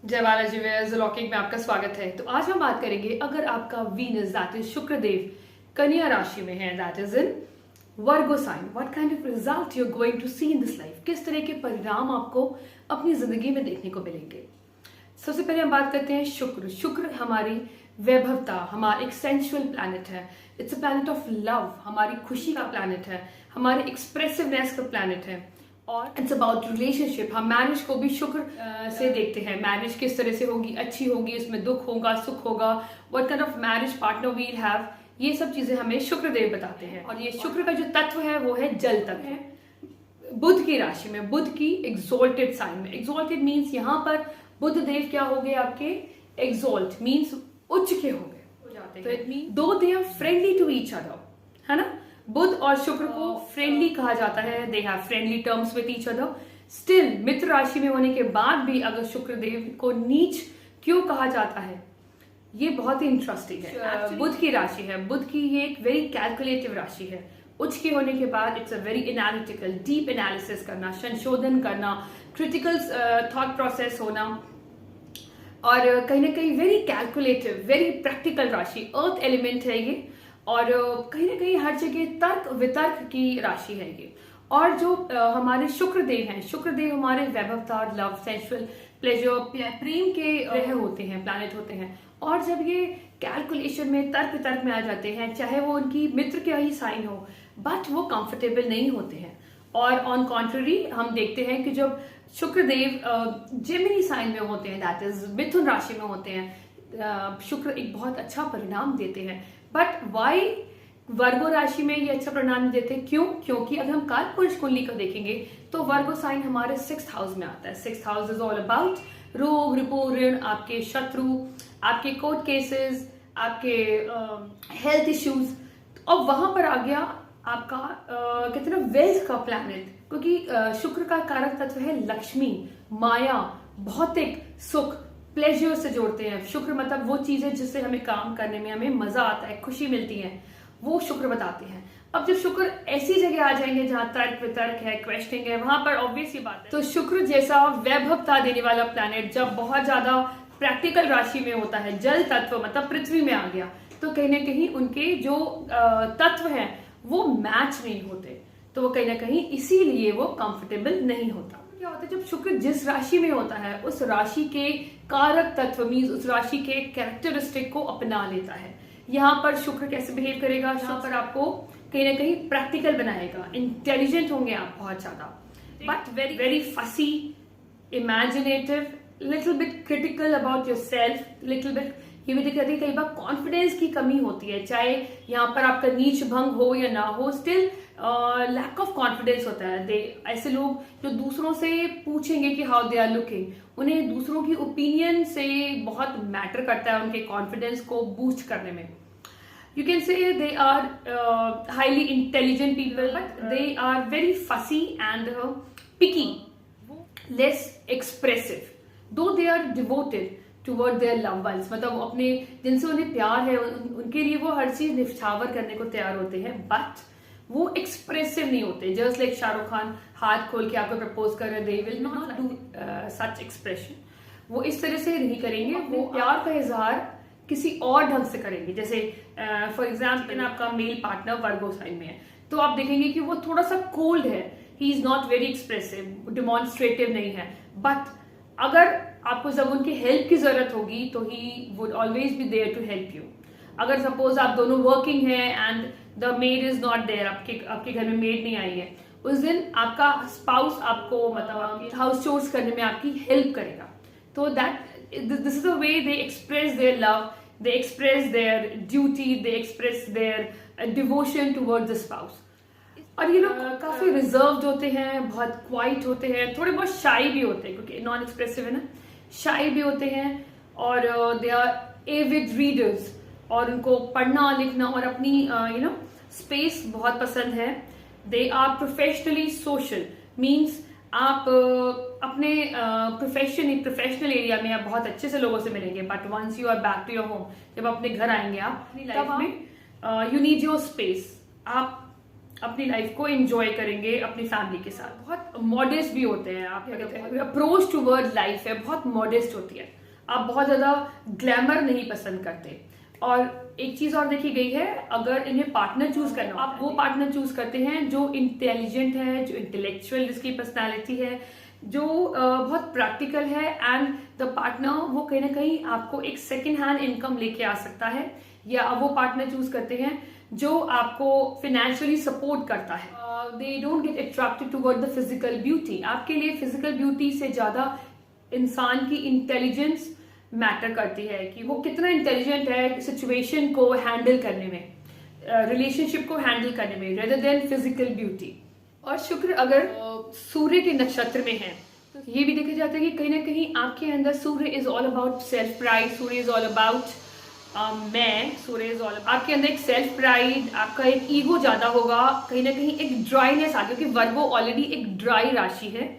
जय Balaji wears locking में आपका स्वागत है। तो आज हम बात करेंगे अगर आपका वीनस दैट इज शुक्रदेव कन्या राशि में है, that is in Virgo sign, what kind of result you are going to see in this life. किस तरह के परिणाम आपको अपनी जिंदगी में देखने को मिलेंगे। सबसे पहले हम बात करते हैं शुक्र। शुक्र हमारी वैभवता, हमारा एक सेंसुअल प्लैनेट है। It's a planet of love, हमारी खुशी का प्लैनेट है, हमारे एक्सप्रेसिवनेस का प्लैनेट है। और इट्स अबाउट रिलेशनशिप। हम मैरिज को भी शुक्र से देखते हैं। मैरिज किस तरह से होगी, अच्छी होगी, इसमें दुख होगा, सुख होगा, what kind of marriage partner will have, ये सब चीजें हमें शुक्रदेव बताते हैं। और ये शुक्र का जो तत्व है वो है जल तत्व है। बुध की राशि में, बुध की एक्सोल्टेड साइन में, एक्सोल्टेड मीन्स यहाँ पर बुध देव क्या हो गए आपके, एक्सोल्ट मीन्स उच्च के हो जाते हैं। तो it mean though they are friendly to each other, है ना। बुध और शुक्र को फ्रेंडली कहा जाता है, they have friendly terms with each other. Still मित्र राशि में होने के बाद भी अगर शुक्र देव को नीच क्यों कहा जाता है, ये बहुत ही इंटरेस्टिंग है। बुध की राशि है, बुध की ये एक वेरी कैलकुलेटिव राशि है। उच्च के होने के बाद it's a very analytical, deep analysis करना, संशोधन करना, क्रिटिकल थॉट प्रोसेस होना, और कहीं ना कहीं वेरी कैलकुलेटिव, वेरी प्रैक्टिकल राशि, अर्थ एलिमेंट है ये। और कहीं ना कहीं हर जगह तर्क वितर्क की राशि है ये। और जो हमारे शुक्रदेव हैं, शुक्रदेव हमारे वैभवता, लव, सेंसुअल प्लेजर, प्रेम के ग्रह होते हैं, प्लैनेट होते हैं। और जब ये कैलकुलेशन में, तर्क वितर्क में आ जाते हैं, चाहे वो उनकी मित्र का ही साइन हो, बट वो कंफर्टेबल नहीं होते हैं। और ऑन कॉन्ट्ररी हम देखते हैं कि जब शुक्रदेव जेमिनी साइन में होते हैं, दैट इज मिथुन राशि में होते हैं, शुक्र एक बहुत अच्छा परिणाम देते हैं। बट वाई वर्गो राशि में ये अच्छा परिणाम देते हैं, क्यों? क्योंकि अगर हम काल पुरुष कुंडली को देखेंगे तो वर्गो साइन हमारे 6th हाउस में आता है। 6th house is all about रोग, रिपो, ऋण, आपके शत्रु, आपके कोर्ट केसेस, आपके हेल्थ इश्यूज। और वहां पर आ गया आपका कहते हैं ना वेल्थ का प्लैनेट, क्योंकि शुक्र का कारक तत्व है लक्ष्मी, माया, भौतिक सुख, प्लेजर से जोड़ते हैं। शुक्र मतलब वो चीज है जिससे हमें काम करने में हमें मजा आता है, खुशी मिलती है, वो शुक्र बताते हैं। अब जब शुक्र ऐसी जगह आ जाएंगे जहां तर्क वितर्क है, क्वेश्चनिंग है, वहां पर ऑब्वियस ही बात है। तो शुक्र जैसा वैभवता देने वाला प्लैनेट जब बहुत ज्यादा प्रैक्टिकल राशि में होता है, जल तत्व मतलब पृथ्वी में आ गया, तो कहीं ना कहीं उनके जो तत्व हैं वो मैच नहीं होते, तो वो कहीं ना कहीं इसीलिए वो कंफर्टेबल नहीं होता। क्या होता है जब शुक्र जिस राशि में होता है उस राशि के कारक तत्व मीन्स उस राशि के कैरेक्टरिस्टिक को अपना लेता है। यहाँ पर शुक्र कैसे बिहेव करेगा, यहाँ पर आपको कहीं ना कहीं प्रैक्टिकल बनाएगा, इंटेलिजेंट होंगे आप बहुत ज्यादा, बट वेरी वेरी फसी, imaginative, little bit critical about your self, little bit ये भी दिखाती है कई बार कॉन्फिडेंस की कमी होती है, चाहे यहाँ पर आपका नीच भंग हो या ना हो, स्टिल लैक ऑफ कॉन्फिडेंस होता है। ऐसे लोग जो दूसरों से पूछेंगे कि हाउ दे आर लुकिंग, उन्हें दूसरों की ओपिनियन से बहुत मैटर करता है उनके कॉन्फिडेंस को बूस्ट करने में। You can say they are highly intelligent people, but they are very fussy and picky, less expressive, though they are devoted toward their loved ones। मतलब अपने जिनसे उन्हें प्यार है उनके लिए वो हर चीज निछावर करने को तैयार होते हैं, बट वो एक्सप्रेसिव नहीं होते। जस्ट लाइक शाहरुख खान हाथ खोल के आपको प्रपोज कर रहे, they will not do such expression. वो इस तरह से नहीं करेंगे, वो प्यार का इजहार किसी और ढंग से करेंगे। जैसे फॉर एग्जाम्पल आपका मेल पार्टनर वर्गो साइन में है, तो आप देखेंगे कि वो थोड़ा सा कोल्ड है, he is not very expressive, demonstrative नहीं है। बट अगर आपको जब उनकी हेल्प की जरूरत होगी तो he would always be there to help you. अगर सपोज आप दोनों वर्किंग है and the maid is not there, आपके घर में मेड नहीं आई है, उस दिन आपका स्पाउस आपको मतलब हाउस चोर्स करने में आपकी हेल्प करेगा। तो that this is the way they express their love, they express their duty, they express their devotion towards the spouse। और ये लोग काफी रिजर्व्ड होते हैं, बहुत क्वाइट होते हैं, थोड़े बहुत शाई भी होते हैं, क्योंकि नॉन एक्सप्रेसिव है ना, शाई भी होते हैं। और दे आर एविड रीडर्स, और उनको पढ़ना लिखना और अपनी स्पेस बहुत पसंद है। They are professionally social, means आप अपने प्रोफेशनल एरिया में आप बहुत अच्छे से लोगों से मिलेंगे, but once you are back to your home, जब अपने घर आएंगे आप अपनी लाइफ में, यू नीड योर स्पेस। आप अपनी लाइफ को एंजॉय करेंगे अपनी फैमिली के साथ। बहुत मॉडेस्ट भी होते हैं, आप क्या कहते हैं, अप्रोच टूवर्ड लाइफ है बहुत मॉडेस्ट होती है। आप बहुत ज्यादा ग्लैमर नहीं पसंद करते। और एक चीज और देखी गई है, अगर इन्हें पार्टनर चूज करना, आप वो पार्टनर चूज करते हैं जो इंटेलिजेंट है, जो इंटेलेक्चुअल जिसकी पर्सनालिटी है, जो बहुत प्रैक्टिकल है, एंड द पार्टनर वो कहीं ना कहीं आपको एक सेकेंड हैंड इनकम लेके आ सकता है। या वो पार्टनर चूज करते हैं जो आपको फाइनेंशियली सपोर्ट करता है। They don't get attracted toward the physical beauty. आपके लिए फिजिकल ब्यूटी से ज्यादा इंसान की इंटेलिजेंस मैटर करती है, कि वो कितना इंटेलिजेंट है सिचुएशन को हैंडल करने में, रिलेशनशिप को हैंडल करने में, रेदर देन फिजिकल ब्यूटी। और शुक्र अगर सूर्य के नक्षत्र में है तो ये भी देखा जाता है कि कहीं ना कहीं आपके अंदर Surya is all about self pride, Surya is all about Surya is all, आपके अंदर एक सेल्फ प्राइड, आपका एक ईगो ज्यादा होगा, कहीं ना कहीं एक ड्राईनेस आ, क्योंकि वर्गो ऑलरेडी एक ड्राई राशि है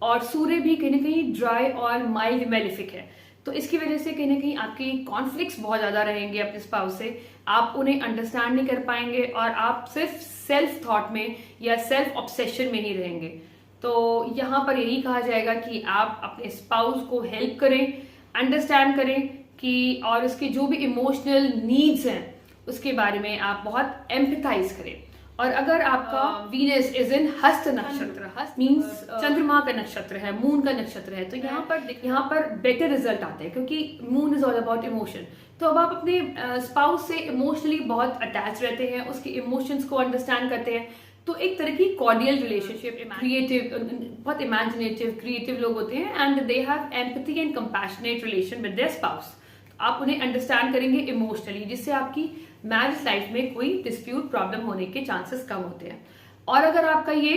और सूर्य भी कहीं ना कहीं ड्राई और माइल्ड मेलिफिक है। तो इसकी वजह से कहीं ना कहीं आपकी कॉन्फ्लिक्ट्स बहुत ज्यादा रहेंगे अपने स्पाउस से, आप उन्हें अंडरस्टैंड नहीं कर पाएंगे और आप सिर्फ सेल्फ थॉट में या सेल्फ ऑब्सेशन में ही रहेंगे। तो यहाँ पर यही कहा जाएगा कि आप अपने स्पाउस को हेल्प करें, अंडरस्टैंड करें कि, और उसकी जो भी इमोशनल नीड्स हैं उसके बारे में आप बहुत एम्पैथाइज करें। और अगर आपका वीनस इज इन हस्त नक्षत्र, हस्त मीन्स चंद्रमा का नक्षत्र है, मून का नक्षत्र है, तो यहाँ पर बेटर रिजल्ट आते हैं, क्योंकि moon is all about emotion. तो अब आप अपने स्पाउस से इमोशनली बहुत अटैच रहते हैं, उसके इमोशंस को अंडरस्टैंड करते हैं, तो एक तरह की कॉर्डियल रिलेशनशिप, क्रिएटिव, बहुत इमेजिनेटिव क्रिएटिव लोग होते हैं, and they have empathy and compassionate relation with their spouse. आप उन्हें अंडरस्टैंड करेंगे इमोशनली, जिससे आपकी मैरिज लाइफ में कोई डिस्प्यूट प्रॉब्लम होने के चांसेस कम होते हैं। और अगर आपका ये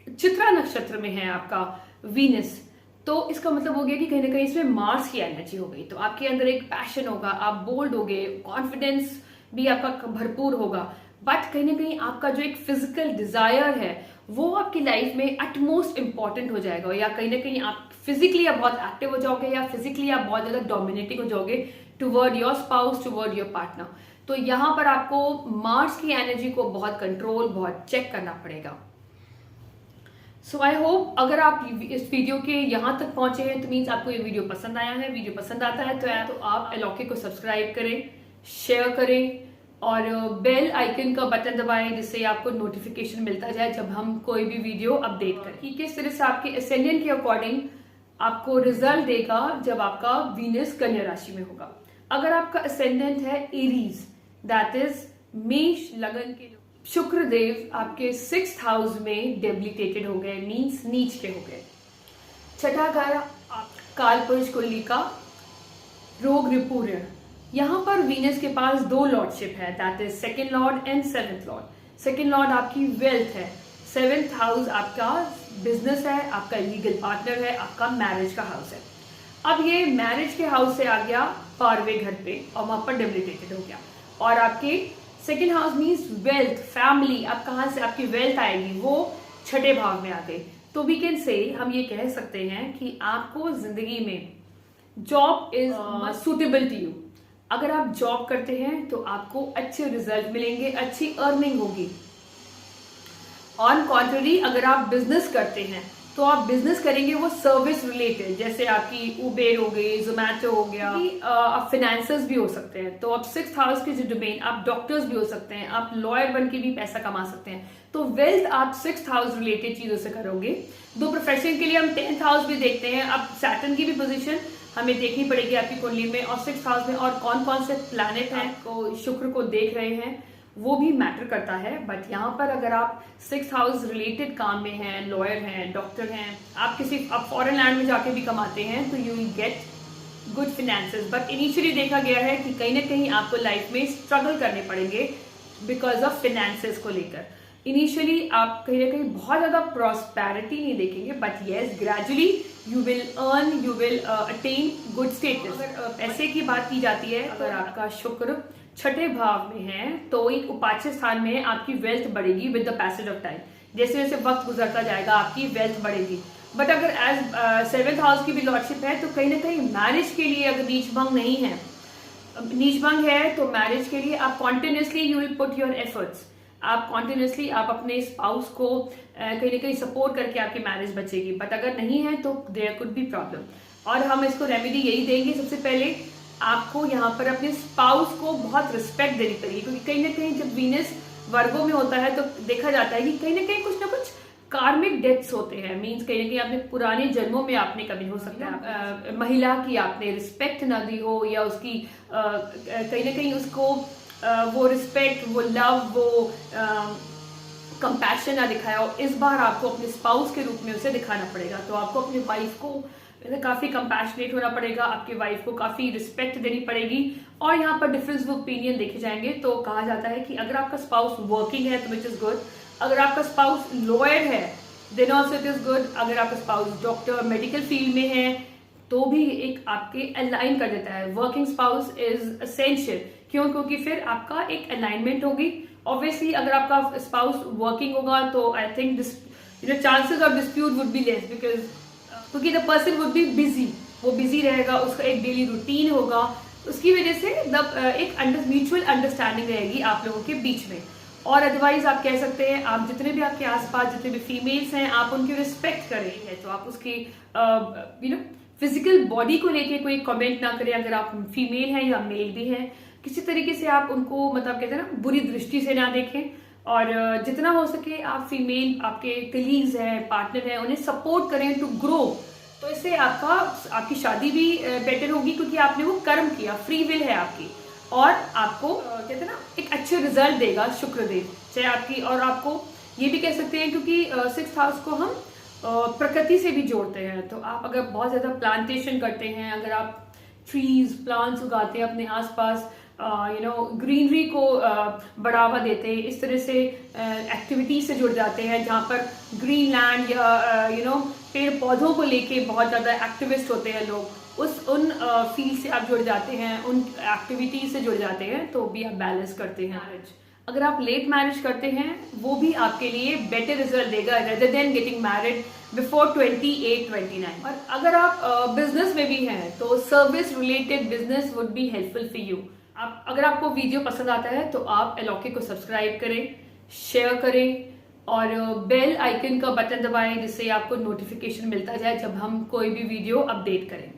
चित्रा नक्षत्र में है आपका वीनस, तो इसका मतलब हो गया कि कहीं ना कहीं इसमें मार्स की एनर्जी हो गई, तो आपके अंदर एक पैशन होगा, आप बोल्ड होगे, कॉन्फिडेंस भी आपका भरपूर होगा, बट कहीं ना कहीं आपका जो एक फिजिकल डिजायर है वो आपकी लाइफ में अटमोस्ट इंपॉर्टेंट हो जाएगा, या कहीं ना कहीं आप फिजिकली आप बहुत एक्टिव हो जाओगे, या फिजिकली आप बहुत ज्यादा डोमिनेटिंग हो जाओगे toward your spouse, toward your partner. तो यहाँ पर आपको मार्स की एनर्जी को बहुत कंट्रोल, बहुत चेक करना पड़ेगा। सो आई होप अगर आप इस वीडियो के यहाँ तक पहुंचे हैं तो मीन्स आपको ये वीडियो पसंद आया है। वीडियो पसंद आता है तो आप अलौकिक को सब्सक्राइब करें, शेयर करें और बेल आइकन का बटन दबाएं, जिससे आपको नोटिफिकेशन मिलता जाए जब हम कोई भी वीडियो अपडेट करें। कि किस तरह से आपके एसेंडेंट के अकॉर्डिंग आपको रिजल्ट देगा जब आपका वीनस कन्या राशि में होगा। अगर आपका असेंडेंट है एरीज, दैट इज मेष लगन के, शुक्र देव आपके 6th हाउस में डेबिलिटेटेड हो गए, मीन्स नीच के हो गए। छठा घर काल पुरुष कुंडली का रोग रिपूर्ण, यहाँ पर वीनस के पास 2 लॉर्डशिप है, that is 2nd Lord and 7th Lord. 2nd Lord आपकी वेल्थ है, 7th हाउस आपका बिजनेस है, आपका लीगल पार्टनर है, आपका मैरिज का हाउस है। अब ये मैरिज के हाउस से आ गया 12वें घर पे और वहां पर डेबिलिटेटेड हो गया, और आपके 2nd house means wealth, family, अब कहाँ से आपकी वेल्थ आएगी, वो 6ठे भाव में आ गई। तो वी कैन से, हम ये कह सकते हैं कि आपको जिंदगी में job is suitable to you. अगर आप जॉब करते हैं तो आपको अच्छे रिजल्ट मिलेंगे, अच्छी अर्निंग होगी। ऑन कॉन्ट्ररी अगर आप बिजनेस करते हैं तो आप बिजनेस करेंगे वो सर्विस रिलेटेड, जैसे आपकी उबेर हो गई, जोमैटो हो गया, आप फाइनेंसर्स भी हो सकते हैं। तो आप 6th हाउस के जो डोमेन, आप डॉक्टर्स भी हो सकते हैं, आप लॉयर बन के भी पैसा कमा सकते हैं। तो वेल्थ आप 6th हाउस रिलेटेड चीजों से करोगे। 2 प्रोफेशन के लिए हम 10th हाउस भी देखते हैं। अब सैटर्न की भी पोजीशन हमें देखनी पड़ेगी आपकी कुंडली में, और 6th हाउस में और कौन कौन से प्लैनेट हैं को शुक्र को देख रहे हैं वो भी मैटर करता है। बट यहाँ पर अगर आप 6th हाउस रिलेटेड काम में हैं, लॉयर हैं, डॉक्टर हैं, आप फॉरेन लैंड में जाके भी कमाते हैं, तो you will get good finances. But initially देखा गया है कि कहीं ना कहीं आपको लाइफ में स्ट्रगल करने पड़ेंगे बिकॉज ऑफ फिनेंसेस को लेकर। इनिशियली आप कहीं ना कहीं बहुत ज्यादा प्रॉस्पेरिटी नहीं देखेंगे, but yes gradually you will earn, you will attain good status. अगर पैसे की बात की जाती है, अगर आपका शुक्र 6ठे भाव में है तो एक उपाच्य स्थान में आपकी वेल्थ बढ़ेगी with the passage of time. जैसे जैसे वक्त गुजरता जाएगा आपकी वेल्थ बढ़ेगी। बट अगर एज 7th हाउस की भी लॉर्डशिप है तो कहीं ना कहीं मैरिज के लिए अगर नीच भंग नहीं है, नीच भंग है तो मैरिज के लिए आप continuously you will put your efforts. आप कॉन्टिन्यूसली आप अपने स्पाउस को कहीं ना कहीं सपोर्ट करके आपकी मैरिज बचेगी, बट अगर नहीं है तो देयर कुड बी प्रॉब्लम। और हम इसको रेमेडी यही देंगे, सबसे पहले आपको यहाँ पर अपने स्पाउस को बहुत रिस्पेक्ट देनी पड़ेगी, क्योंकि कहीं ना कहीं जब वीनस वर्गो में होता है तो देखा जाता है कि कहीं ना कहीं कुछ ना कुछ कार्मिक डेथ्स होते हैं। मीन्स कहीं ना कहीं आपने पुराने जन्मों में आपने कभी हो सकता है महिला की आपने रिस्पेक्ट ना दी हो, या उसकी कहीं ना कहीं उसको वो रिस्पेक्ट, वो लव, वो कंपैशन ना दिखाया हो। इस बार आपको अपने स्पाउस के रूप में उसे दिखाना पड़ेगा। तो आपको अपनी वाइफ को काफी कंपैशनेट होना पड़ेगा, आपकी वाइफ को काफी रिस्पेक्ट देनी पड़ेगी। और यहाँ पर डिफरेंस ऑफ ओपिनियन देखे जाएंगे तो कहा जाता है कि अगर आपका स्पाउस वर्किंग है तो विच इज गुड, अगर आपका स्पाउस लॉयर है then also it is good, अगर आपका स्पाउस डॉक्टर मेडिकल फील्ड में है तो भी एक आपके अलाइन कर देता है। वर्किंग स्पाउस इज एसेंशियल, क्यों? क्योंकि फिर आपका एक अलाइनमेंट होगी। ऑब्वियसली अगर आपका स्पाउस वर्किंग होगा तो I think chances of dispute would be less, because क्योंकि the person would be busy, वो बिजी रहेगा, उसका एक डेली रूटीन होगा, उसकी वजह से एक म्यूचुअल अंडरस्टैंडिंग रहेगी आप लोगों के बीच में। और अदरवाइज आप कह सकते हैं आप जितने भी आपके आसपास जितने भी फीमेल्स हैं आप उनकी रिस्पेक्ट कर रही है, तो आप उसकी फिजिकल बॉडी को लेके कोई कमेंट ना करें। अगर आप फीमेल हैं या मेल भी हैं, किसी तरीके से आप उनको मतलब कहते हैं ना बुरी दृष्टि से ना देखें। और जितना हो सके आप फीमेल आपके कलीग्स हैं, पार्टनर हैं, उन्हें सपोर्ट करें टू ग्रो। तो इससे आपकी शादी भी बेटर होगी, क्योंकि आपने वो कर्म किया, फ्री विल है आपकी, और आपको कहते हैं ना एक अच्छे रिजल्ट देगा शुक्रदेव चाहे आपकी। और आपको ये भी कह सकते हैं क्योंकि 6th हाउस को हम प्रकृति से भी जोड़ते हैं। तो आप अगर बहुत ज्यादा प्लांटेशन करते हैं, अगर आप ट्रीज प्लांट्स उगाते हैं अपने आसपास, ग्रीनरी को बढ़ावा देते हैं, इस तरह से एक्टिविटीज से जुड़ जाते हैं जहाँ पर ग्रीन लैंड या पेड़ पौधों को लेके बहुत ज्यादा एक्टिविस्ट होते हैं लोग, उन फील्ड से आप जुड़ जाते हैं, उन एक्टिविटीज से जुड़ जाते हैं, तो भी आप बैलेंस करते हैं मैरिज। अगर आप लेट मैरिज करते हैं वो भी आपके लिए बेटर रिजल्ट देगा rather than getting married before 28-29। और अगर आप बिजनेस में भी हैं तो service related business would be helpful for you. अगर आपको वीडियो पसंद आता है तो आप अलौकिक को सब्सक्राइब करें, शेयर करें और बेल आइकन का बटन दबाएं, जिससे आपको नोटिफिकेशन मिलता जाए जब हम कोई भी वीडियो अपडेट करें।